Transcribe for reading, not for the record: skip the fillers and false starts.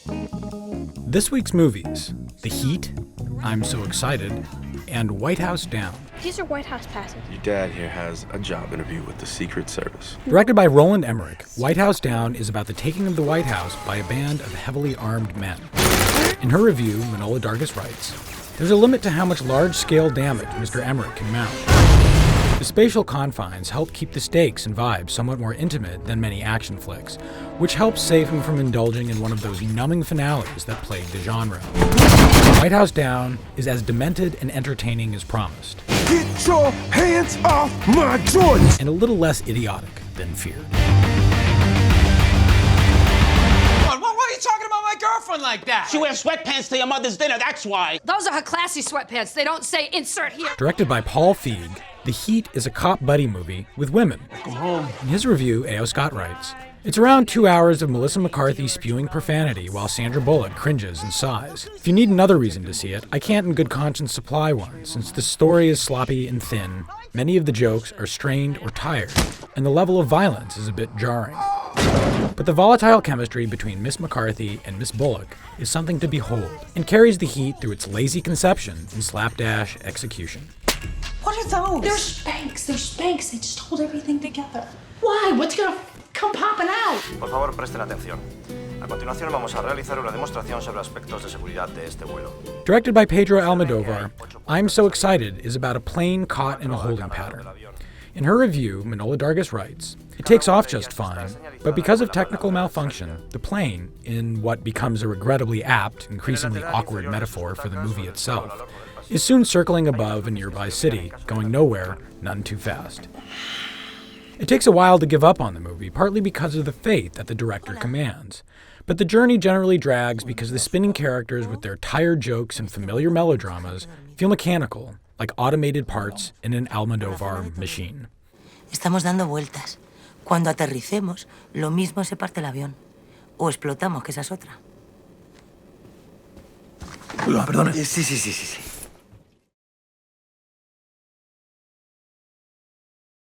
This week's movies: The Heat, I'm So Excited, and White House Down. These are White House passes. Your dad here has a job interview with the Secret Service. Directed by Roland Emmerich, White House Down is about the taking of the White House by a band of heavily armed men. In her review, Manohla Dargis writes, "There's a limit to how much large-scale damage Mr. Emmerich can mount. The spatial confines help keep the stakes and vibes somewhat more intimate than many action flicks, which helps save him from indulging in one of those numbing finales that plagued the genre. White House Down is as demented and entertaining as promised. Get your hands off my Jordans! And a little less idiotic than feared." Why are you talking about my girlfriend like that? She wears sweatpants to your mother's dinner, that's why. Those are her classy sweatpants. They don't say insert here. Directed by Paul Feig, The Heat is a cop buddy movie with women. Go home. In his review, A.O. Scott writes, "It's around 2 hours of Melissa McCarthy spewing profanity while Sandra Bullock cringes and sighs. If you need another reason to see it, I can't in good conscience supply one, since the story is sloppy and thin, many of the jokes are strained or tired, and the level of violence is a bit jarring. But the volatile chemistry between Miss McCarthy and Miss Bullock is something to behold, and carries The Heat through its lazy conception and slapdash execution." What are those? They're Spanx. They're Spanx. They just hold everything together. Why? What's gonna come popping out? Por favor, presten atención. A continuación vamos a realizar una demostración sobre aspectos de seguridad de este vuelo. Directed by Pedro Almodovar, I'm So Excited is about a plane caught in a holding pattern. In her review, Manohla Dargis writes, "It takes off just fine, but because of technical malfunction, the plane, in what becomes a regrettably apt, increasingly awkward metaphor for the movie itself, is soon circling above a nearby city, going nowhere, none too fast. It takes a while to give up on the movie, partly because of the fate that the director commands. But the journey generally drags because the spinning characters with their tired jokes and familiar melodramas feel mechanical, like automated parts in an Almodovar machine." Estamos dando vueltas. Cuando aterricemos, lo mismo se parte el avión. O explotamos, que esa es otra. Perdone. Sí.